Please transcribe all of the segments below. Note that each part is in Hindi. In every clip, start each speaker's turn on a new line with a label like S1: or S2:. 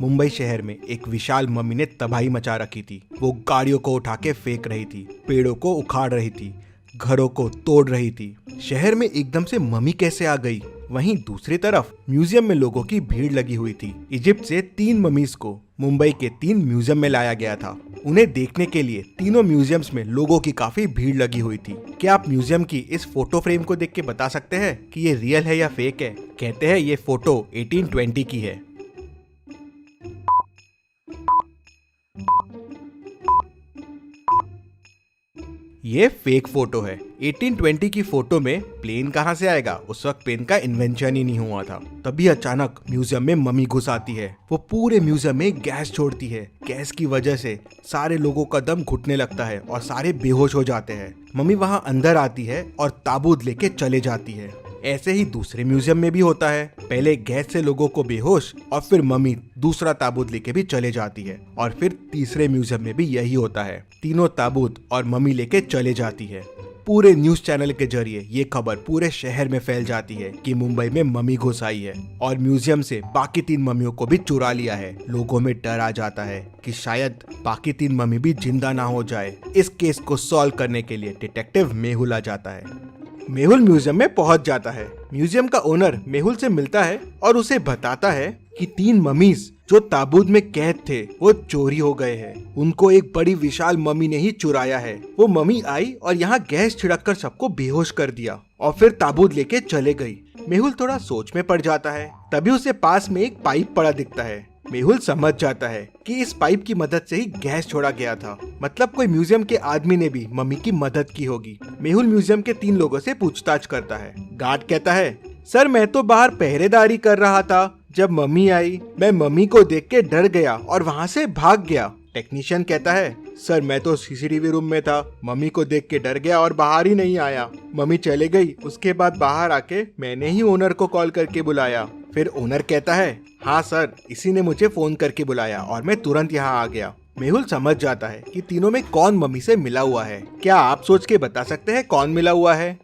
S1: मुंबई शहर में एक विशाल मम्मी ने तबाही मचा रखी थी। वो गाड़ियों को उठा के फेंक रही थी, पेड़ों को उखाड़ रही थी, घरों को तोड़ रही थी। शहर में एकदम से मम्मी कैसे आ गई? वहीं दूसरी तरफ म्यूजियम में लोगों की भीड़ लगी हुई थी। इजिप्ट से 3 ममीज को मुंबई के 3 म्यूजियम में लाया गया था। उन्हें देखने के लिए तीनों म्यूजियम्स में लोगों की काफी भीड़ लगी हुई थी। क्या आप म्यूजियम की इस फोटो फ्रेम को देख के बता सकते हैं कि ये रियल है या फेक है? कहते हैं ये फोटो 1820 की है। ये फेक फोटो है। 1820 की फोटो में प्लेन कहाँ से आएगा? उस वक्त प्लेन का इन्वेंशन ही नहीं हुआ था। तभी अचानक म्यूजियम में मम्मी घुस आती है। वो पूरे म्यूजियम में गैस छोड़ती है। गैस की वजह से सारे लोगों का दम घुटने लगता है और सारे बेहोश हो जाते हैं। मम्मी वहाँ अंदर आती है और ताबूत लेके चले जाती है। ऐसे ही दूसरे म्यूजियम में भी होता है। पहले गैस से लोगों को बेहोश और फिर मम्मी दूसरा ताबूत लेके भी चले जाती है और फिर तीसरे म्यूजियम में भी यही होता है। तीनों ताबूत और मम्मी लेके चले जाती है। पूरे न्यूज चैनल के जरिए ये खबर पूरे शहर में फैल जाती है कि मुंबई में मम्मी घुस आई है और म्यूजियम से बाकी 3 मम्मियों को भी चुरा लिया है। लोगों में डर आ जाता है कि शायद बाकी 3 मम्मी भी जिंदा ना हो जाए। इस केस को सॉल्व करने के लिए डिटेक्टिव मेहुल आ जाता है। मेहुल म्यूजियम में पहुंच जाता है। म्यूजियम का ओनर मेहुल से मिलता है और उसे बताता है कि 3 मम्मीज जो ताबूत में कैद थे वो चोरी हो गए हैं। उनको एक बड़ी विशाल मम्मी ने ही चुराया है। वो मम्मी आई और यहाँ गैस छिड़क कर सबको बेहोश कर दिया और फिर ताबूत लेके चले गई। मेहुल थोड़ा सोच में पड़ जाता है। तभी उसे पास में एक पाइप पड़ा दिखता है। मेहुल समझ जाता है कि इस पाइप की मदद से ही गैस छोड़ा गया था। मतलब कोई म्यूजियम के आदमी ने भी मम्मी की मदद की होगी। मेहुल म्यूजियम के 3 लोगों से पूछताछ करता है। गार्ड कहता है, सर मैं तो बाहर पहरेदारी कर रहा था। जब मम्मी आई मैं मम्मी को देख के डर गया और वहाँ से भाग गया। टेक्नीशियन कहता है, सर मैं तो सीसीटीवी रूम में था। मम्मी को देख के डर गया और बाहर ही नहीं आया। मम्मी चले गई। उसके बाद बाहर आके मैंने ही ओनर को कॉल करके बुलाया। फिर ओनर कहता है, हाँ सर इसी ने मुझे फोन करके बुलाया और मैं तुरंत यहाँ आ गया। मेहुल समझ जाता है कि तीनों में कौन मम्मी से मिला हुआ है। क्या आप सोच के बता सकते हैं कौन मिला हुआ है?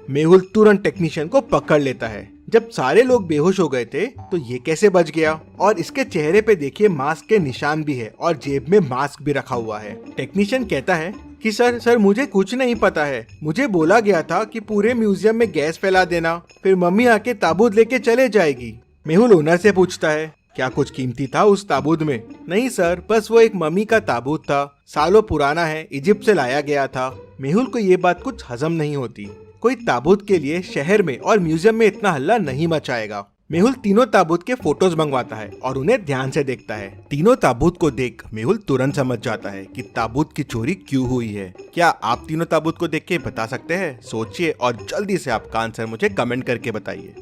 S1: मेहुल तुरंत टेक्नीशियन को पकड़ लेता है। जब सारे लोग बेहोश हो गए थे तो ये कैसे बच गया? और इसके चेहरे पे देखिए मास्क के निशान भी है और जेब में मास्क भी रखा हुआ है। टेक्नीशियन कहता है कि सर मुझे कुछ नहीं पता है। मुझे बोला गया था कि पूरे म्यूजियम में गैस फैला देना, फिर मम्मी आके ताबूत लेके चले जाएगी। मेहुल ओनर से पूछता है, क्या कुछ कीमती था उस ताबूत में? नहीं सर, बस वो एक मम्मी का ताबूत था। सालों पुराना है, इजिप्ट से लाया गया था। मेहुल को ये बात कुछ हजम नहीं होती। कोई ताबूत के लिए शहर में और म्यूजियम में इतना हल्ला नहीं मचाएगा। मेहुल तीनों ताबूत के फोटोज मंगवाता है और उन्हें ध्यान से देखता है। तीनों ताबूत को देख मेहुल तुरंत समझ जाता है कि ताबूत की चोरी क्यों हुई है। क्या आप तीनों ताबूत को देख के बता सकते हैं? सोचिए और जल्दी से आपका आंसर मुझे कमेंट करके बताइए।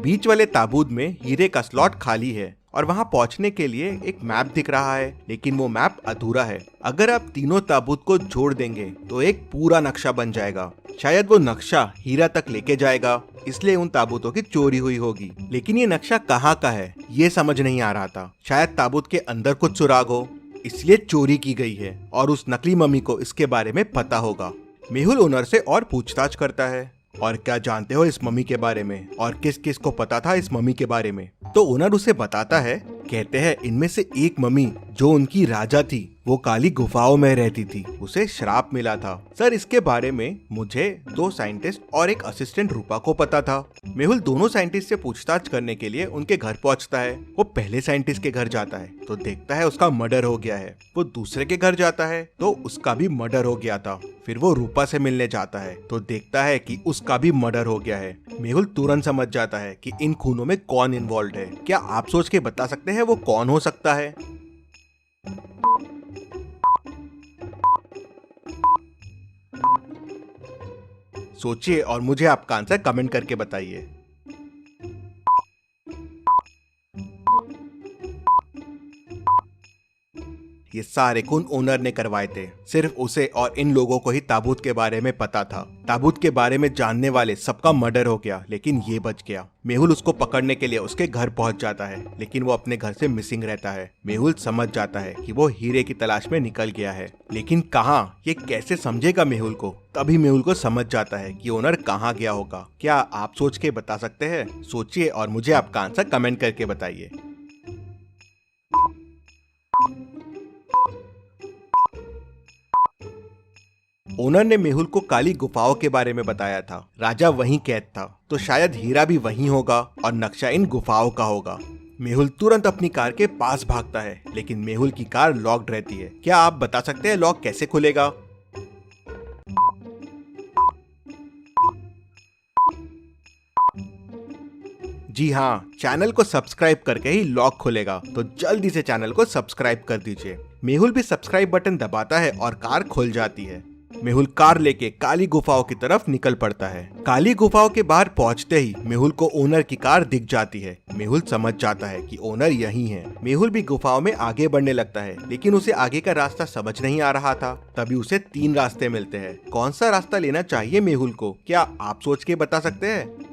S1: बीच वाले ताबूत में हीरे का स्लॉट खाली है और वहां पहुंचने के लिए एक मैप दिख रहा है, लेकिन वो मैप अधूरा है। अगर आप तीनों ताबूत को जोड़ देंगे तो एक पूरा नक्शा बन जाएगा। शायद वो नक्शा हीरा तक लेके जाएगा, इसलिए उन ताबूतों की चोरी हुई होगी। लेकिन ये नक्शा कहाँ का है ये समझ नहीं आ रहा था। शायद ताबूत के अंदर कुछ सुराग हो, इसलिए चोरी की गई है और उस नकली मम्मी को इसके बारे में पता होगा। मेहुल ओनर से और पूछताछ करता है, और क्या जानते हो इस मम्मी के बारे में और किस किस को पता था इस मम्मी के बारे में? तो ओनर उसे बताता है। कहते हैं इनमें से एक मम्मी जो उनकी राजा थी वो काली गुफाओं में रहती थी, उसे श्राप मिला था। सर इसके बारे में मुझे 2 साइंटिस्ट और एक असिस्टेंट रूपा को पता था। मेहुल दोनों साइंटिस्ट से पूछताछ करने के लिए उनके घर पहुंचता है। वो पहले साइंटिस्ट के घर जाता है तो देखता है उसका मर्डर हो गया है। वो दूसरे के घर जाता है तो उसका भी मर्डर हो गया था। फिर वो रूपा से मिलने जाता है तो देखता है कि उसका भी मर्डर हो गया है। मेहुल तुरंत समझ जाता है कि इन खूनों में कौन इन्वॉल्व है। क्या आप सोच के बता सकते हैं वो कौन हो सकता है? सोचिए और मुझे आपका आंसर कमेंट करके बताइए। ये सारे खून ओनर ने करवाए थे। सिर्फ उसे और इन लोगों को ही ताबूत के बारे में पता था। ताबूत के बारे में जानने वाले सबका मर्डर हो गया, लेकिन ये बच गया। मेहुल उसको पकड़ने के लिए उसके घर पहुंच जाता है, लेकिन वो अपने घर से मिसिंग रहता है। मेहुल समझ जाता है कि वो हीरे की तलाश में निकल गया है, लेकिन कहाँ, ये कैसे समझेगा मेहुल को? तभी मेहुल को समझ जाता है कि ओनर कहाँ गया होगा। क्या आप सोच के बता सकते हैं? सोचिए और मुझे आपका आंसर कमेंट करके बताइए। ओनर ने मेहुल को काली गुफाओं के बारे में बताया था। राजा वहीं कैद था, तो शायद हीरा भी वहीं होगा और नक्शा इन गुफाओं का होगा। मेहुल तुरंत अपनी कार के पास भागता है, लेकिन मेहुल की कार लॉक्ड रहती है। क्या आप बता सकते हैं लॉक कैसे खुलेगा? जी हाँ, चैनल को सब्सक्राइब करके ही लॉक खुलेगा, तो जल्दी से चैनल को सब्सक्राइब कर दीजिए। मेहुल भी सब्सक्राइब बटन दबाता है और कार खुल जाती है। मेहुल कार लेके काली गुफाओं की तरफ निकल पड़ता है। काली गुफाओं के बाहर पहुंचते ही मेहुल को ओनर की कार दिख जाती है। मेहुल समझ जाता है कि ओनर यही है। मेहुल भी गुफाओं में आगे बढ़ने लगता है, लेकिन उसे आगे का रास्ता समझ नहीं आ रहा था। तभी उसे 3 रास्ते मिलते हैं। कौन सा रास्ता लेना चाहिए मेहुल को? क्या आप सोच के बता सकते हैं?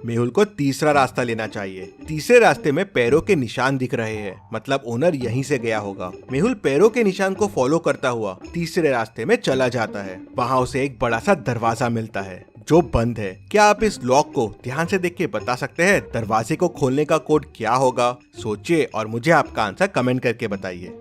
S1: मेहुल को तीसरा रास्ता लेना चाहिए। तीसरे रास्ते में पैरों के निशान दिख रहे हैं, मतलब ओनर यहीं से गया होगा। मेहुल पैरों के निशान को फॉलो करता हुआ तीसरे रास्ते में चला जाता है। वहाँ उसे एक बड़ा सा दरवाजा मिलता है जो बंद है। क्या आप इस लॉक को ध्यान से देख के बता सकते हैं दरवाजे को खोलने का कोड क्या होगा? सोचिए और मुझे आपका आंसर कमेंट करके बताइए।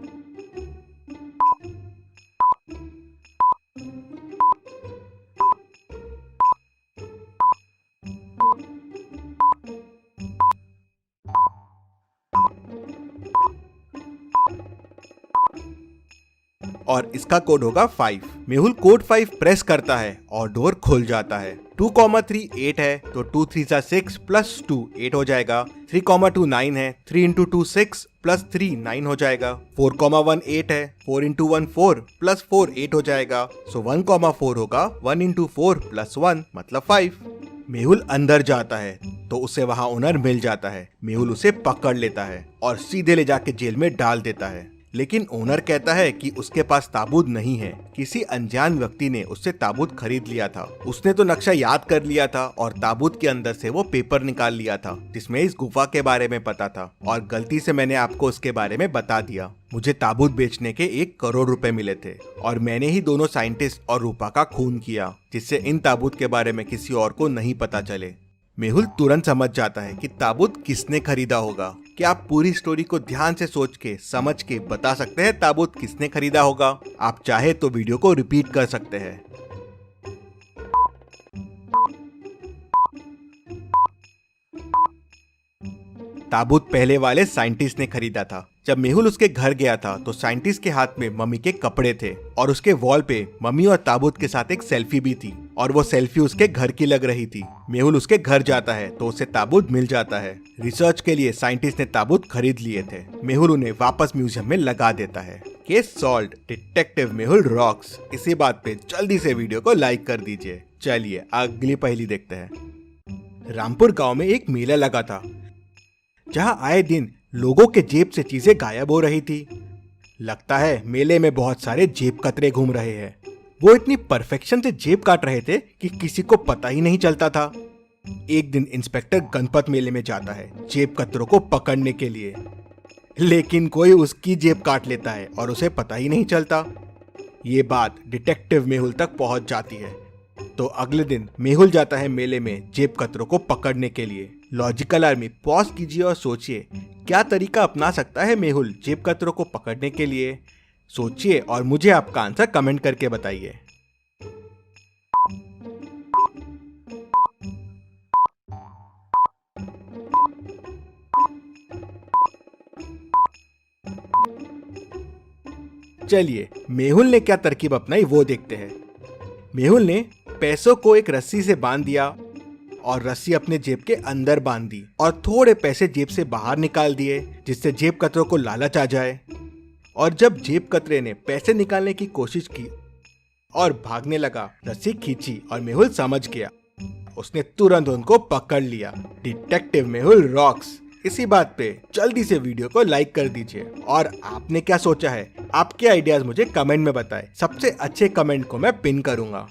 S1: और इसका कोड होगा 5। मेहुल कोड 5 प्रेस करता है और डोर खुल जाता है। 2,3 8 है, तो 2 3 6 प्लस 2 8 हो जाएगा। 3,2 9 है, 3 इंटू 2 6 प्लस 3 9 हो जाएगा। 4,1 8 है, 4 इंटू 1 4 प्लस 4 8 हो जाएगा। सो 1,4 होगा 1 इंटू 4 प्लस 1 मतलब 5। मेहुल अंदर जाता है तो उसे वहाँ ओनर मिल जाता है। मेहुल उसे पकड़ लेता है और सीधे ले जाके जेल में डाल देता है, लेकिन ओनर कहता है कि उसके पास ताबूत नहीं है। किसी अनजान व्यक्ति ने उससे ताबूत खरीद लिया था। उसने तो नक्शा याद कर लिया था और ताबूत के अंदर से वो पेपर निकाल लिया था जिसमें इस गुफा के बारे में पता था, और गलती से मैंने आपको उसके बारे में बता दिया। मुझे ताबूत बेचने के 1 करोड़ रुपए मिले थे और मैंने ही दोनों साइंटिस्ट और रूपा का खून किया, जिससे इन ताबूत के बारे में किसी और को नहीं पता चले। मेहुल तुरंत समझ जाता है कि ताबूत किसने खरीदा होगा। क्या आप पूरी स्टोरी को ध्यान से सोच के समझ के बता सकते हैं ताबूत किसने खरीदा होगा? आप चाहे तो वीडियो को रिपीट कर सकते हैं। ताबूत पहले वाले साइंटिस्ट ने खरीदा था। जब मेहुल उसके घर गया था तो साइंटिस्ट के हाथ में मम्मी के कपड़े थे और उसके वॉल पे मम्मी और ताबूत के साथ एक सेल्फी भी थी, और वो सेल्फी उसके घर की लग रही थी। मेहुल उसके घर जाता है तो उसे ताबूत मिल जाता है। रिसर्च के लिए साइंटिस्ट ने ताबूत खरीद लिए थे। मेहुल उन्हें वापस म्यूजियम में लगा देता है। Case solved, detective Mehul rocks. इसी बात पे जल्दी से वीडियो को लाइक कर दीजिए। चलिए अगली पहेली देखते हैं। रामपुर गांव में एक मेला लगा था जहां आए दिन लोगों के जेब से चीजें गायब हो रही थी। लगता है मेले में बहुत सारे जेब कतरे घूम रहे हैं। वो इतनी परफेक्शन से जेब काट रहे थे कि किसी को पता ही नहीं चलता था। एक दिन इंस्पेक्टर गणपत मेले में जाता है जेब कतरों को पकड़ने के लिए, लेकिन कोई उसकी जेब काट लेता है और उसे पता ही नहीं चलता। ये बात डिटेक्टिव मेहुल तक पहुंच जाती है, तो अगले दिन मेहुल जाता है मेले में जेब कतरों को पकड़ने के लिए। लॉजिकल आर्मी पॉज कीजिए और सोचिए क्या तरीका अपना सकता है मेहुल जेब कतरों को पकड़ने के लिए। सोचिए और मुझे आपका आंसर कमेंट करके बताइए। चलिए मेहुल ने क्या तरकीब अपनाई वो देखते हैं। मेहुल ने पैसों को एक रस्सी से बांध दिया और रस्सी अपने जेब के अंदर बांध दी और थोड़े पैसे जेब से बाहर निकाल दिए, जिससे जेब कतरों को लालच आ जाए। और जब जेब कतरे ने पैसे निकालने की कोशिश की और भागने लगा, रस्सी खींची और मेहुल समझ गया उसने तुरंत उनको पकड़ लिया। Detective Mehul rocks. इसी बात पे जल्दी से वीडियो को लाइक कर दीजिए। और आपने क्या सोचा है, आपके आइडियाज मुझे कमेंट में बताएं। सबसे अच्छे कमेंट को मैं पिन करूंगा।